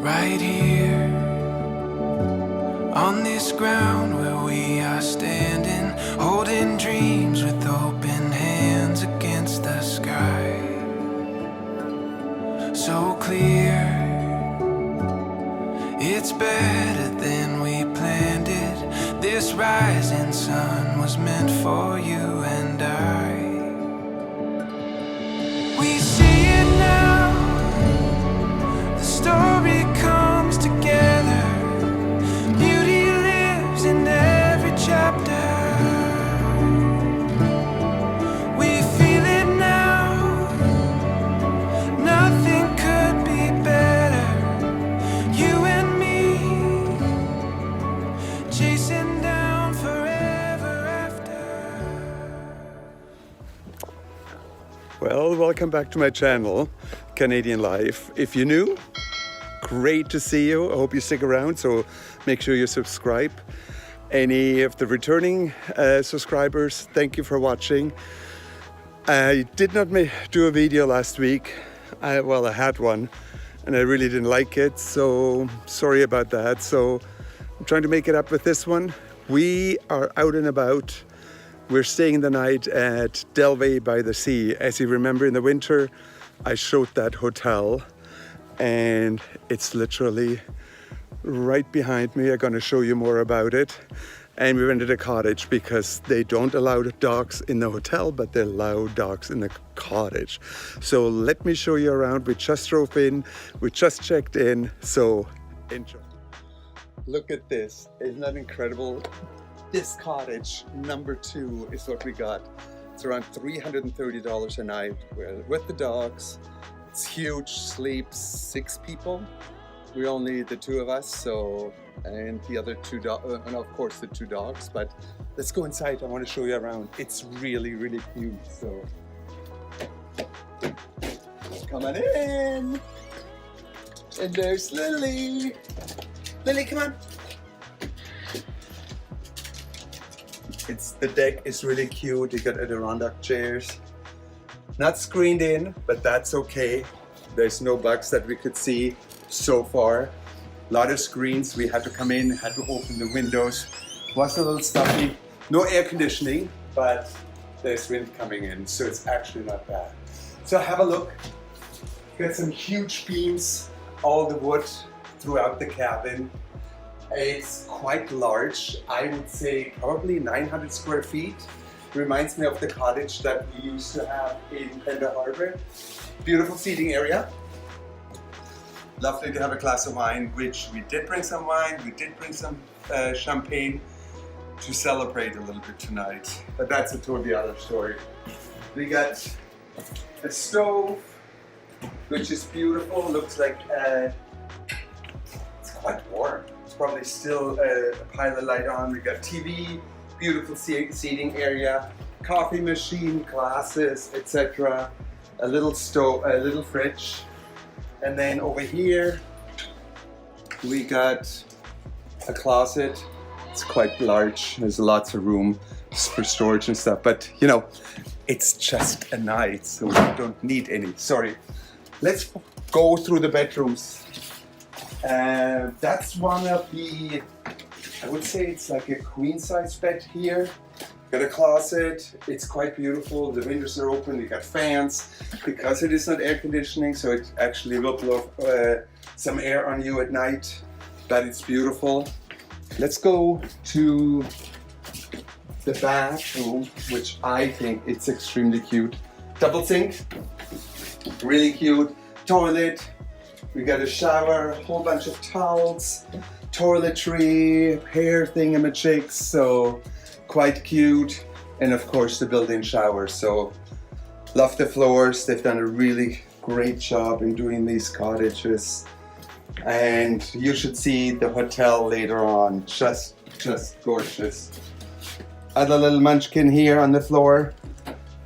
right here on this ground where we are standing, holding dreams with open hands against the sky. So clear, it's better than we planned it. This rising sun was meant for you and I. We see it now, the story comes together. Beauty lives in every chapter. We feel it now, nothing could be better. You and me, chasing down forever after. Well, welcome back to my channel, Canadian Life. If you're new, great to see you. I hope you stick around, so make sure you subscribe. Any of the returning subscribers, thank you for watching. I did not do a video last week. I had one and I really didn't like it, so sorry about that. So I'm trying to make it up with this one. We are out and about. We're staying the night at Dalvay-by-the-Sea. As you remember, in the winter, I showed that hotel, and it's literally right behind me. I'm gonna show you more about it. And we rented a cottage because they don't allow dogs in the hotel, but they allow dogs in the cottage. So let me show you around. We just drove in, we just checked in, so enjoy. Look at this, isn't that incredible? This cottage, number 2, is what we got. It's around $330 a night with the dogs. It's huge, sleeps 6 people. We're only the 2 of us, so, and the other 2 dogs, and of course the 2 dogs, but let's go inside. I want to show you around. It's really, really cute, so. Come on in. And there's Lily. Lily, come on. The deck is really cute. You got Adirondack chairs. Not screened in, but that's okay. There's no bugs that we could see so far. A lot of screens. We had to come in, had to open the windows. Was a little stuffy. No air conditioning, but there's wind coming in, so it's actually not bad. So have a look. Got some huge beams, all the wood throughout the cabin. It's quite large. I would say probably 900 square feet. Reminds me of the cottage that we used to have in Pender Harbor. Beautiful seating area. Lovely to have a glass of wine, which we did bring some wine. We did bring some champagne to celebrate a little bit tonight. But that's a totally other story. We got a stove, which is beautiful. Looks like it's quite warm. Probably still a pilot light on. We got TV, beautiful seating area, coffee machine, glasses, etc. A little stove, a little fridge, and then over here we got a closet. It's quite large. There's lots of room for storage and stuff. But you know, it's just a night, so we don't need any. Sorry. Let's go through the bedrooms. That's one of the, I would say it's like a queen size bed here. Got a closet, it's quite beautiful, the windows are open, we got fans. Because it is not air conditioning, so it actually will blow some air on you at night, but it's beautiful. Let's go to the bathroom, which I think it's extremely cute. Double sink, really cute. Toilet. We got a shower, a whole bunch of towels, toiletry, hair thingamajigs, so quite cute. And of course the built-in shower, so love the floors. They've done a really great job in doing these cottages. And you should see the hotel later on, just gorgeous. Other little munchkin here on the floor.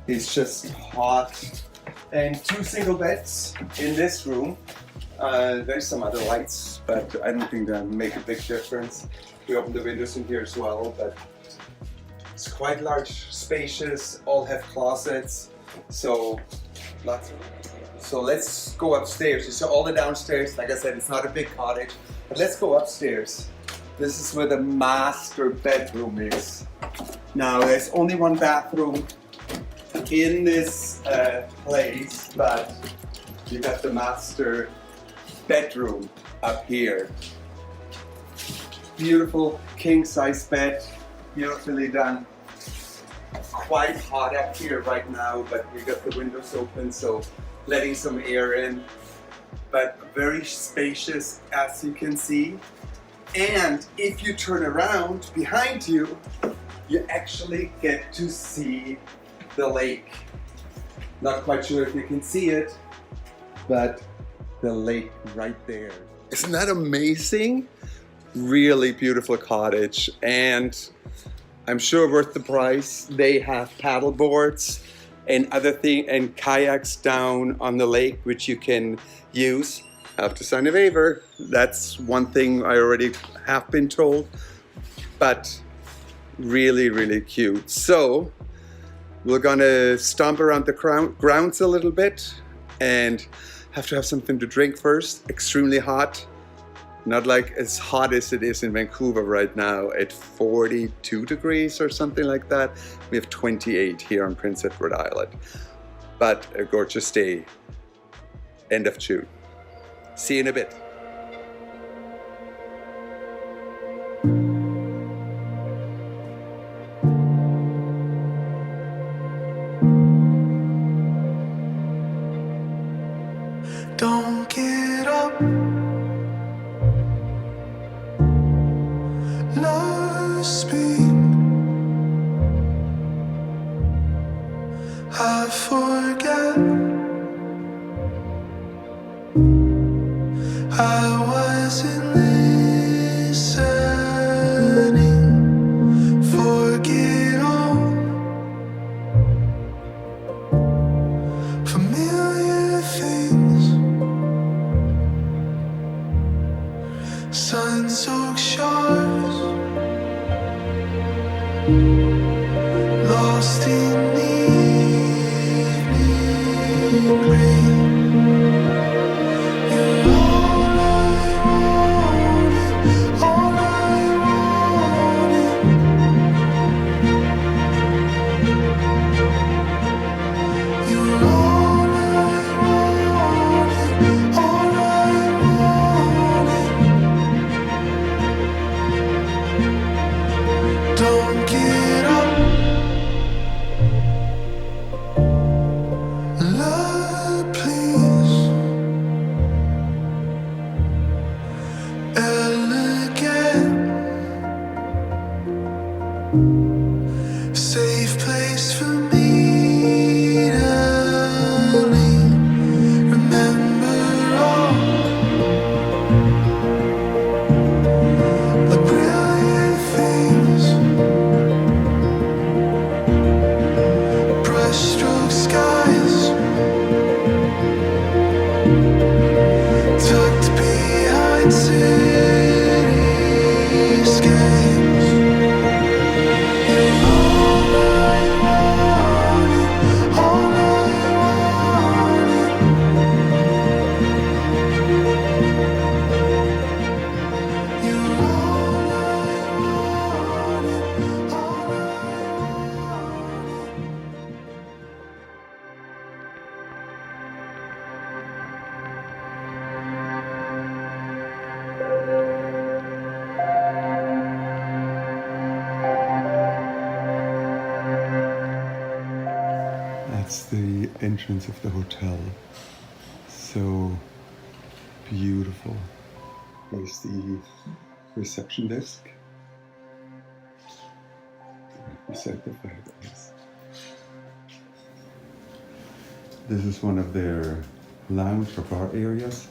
He's just hot. And 2 single beds in this room. There's some other lights, but I don't think that make a big difference. We open the windows in here as well, but it's quite large, spacious, all have closets, so lots of So let's go upstairs. You saw all the downstairs. Like I said, it's not a big cottage, but let's go upstairs. This is where the master bedroom is. Now, there's only one bathroom in this place, but you got the master bedroom up here. Beautiful king-size bed, beautifully done. Quite hot up here right now, but we got the windows open, so letting some air in. But very spacious, as you can see. And if you turn around behind you, you actually get to see the lake. Not quite sure if you can see it, but the lake right there. Isn't that amazing? Really beautiful cottage, and I'm sure worth the price. They have paddle boards and other things and kayaks down on the lake, which you can use. Have to sign a waiver. That's one thing I already have been told, but really, really cute. So we're gonna stomp around the grounds a little bit and have to have something to drink first. Extremely hot. Not like as hot as it is in Vancouver right now at 42 degrees or something like that. We have 28 here on Prince Edward Island. But a gorgeous day. End of June. See you in a bit. Don't get up. Lost speed. I forget. I wasn't listening. Forget all familiar things. Sun-soaked shores, lost in evening rain. You're all I wanted, all I wanted. You're all I wanted, all I wanted. Don't get up. Love, please. Elegant. Safe place for me to leave. Remember all the brilliant things. Brushstroke skies, tucked behind cityscapes. You're all I wanted, all I wanted. You're all I wanted, all I wanted. That's the entrance of the hotel. So beautiful. Here's the reception desk. Right beside the fireplace. This is one of their lounge or bar areas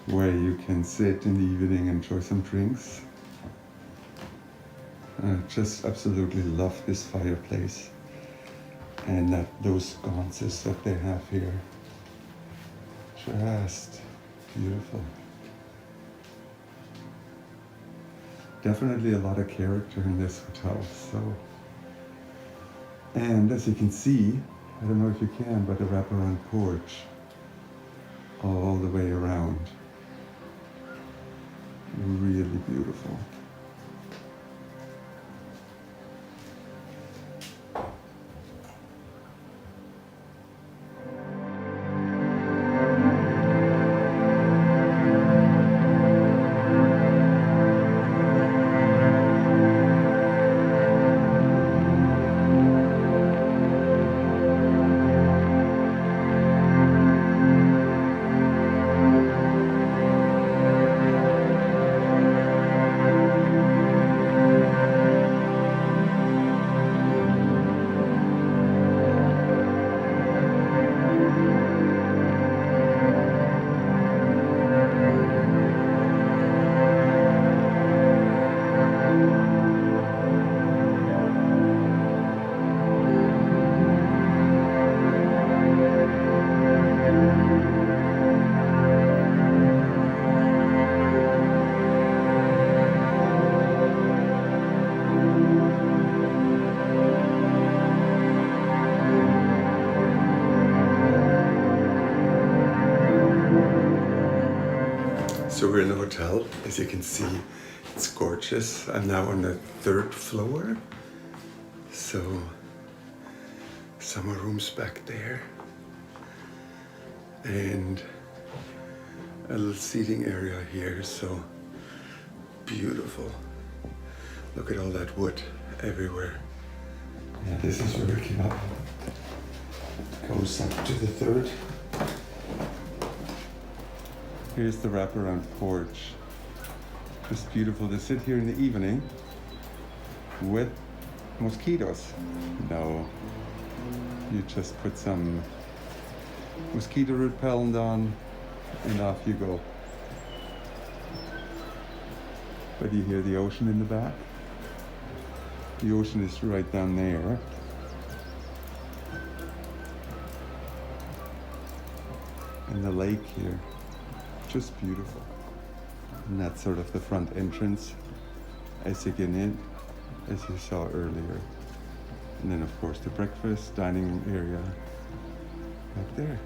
where you can sit in the evening and enjoy some drinks. I just absolutely love this fireplace and those sconces that they have here. Just beautiful. Definitely a lot of character in this hotel. And as you can see, I don't know if you can, but a wraparound porch all the way around. Really beautiful. So we're in the hotel. As you can see, it's gorgeous. I'm now on the 3rd floor. So some more rooms back there. And a little seating area here, so beautiful. Look at all that wood everywhere. Yeah, this is where we came up. Goes up to the 3rd. Here's the wraparound porch. Just beautiful to sit here in the evening with mosquitoes. No, you just put some mosquito repellent on and off you go. But you hear the ocean in the back? The ocean is right down there. And the lake here. Just beautiful. And that's sort of the front entrance as you get in, as you saw earlier. And then of course the breakfast, dining room area back there.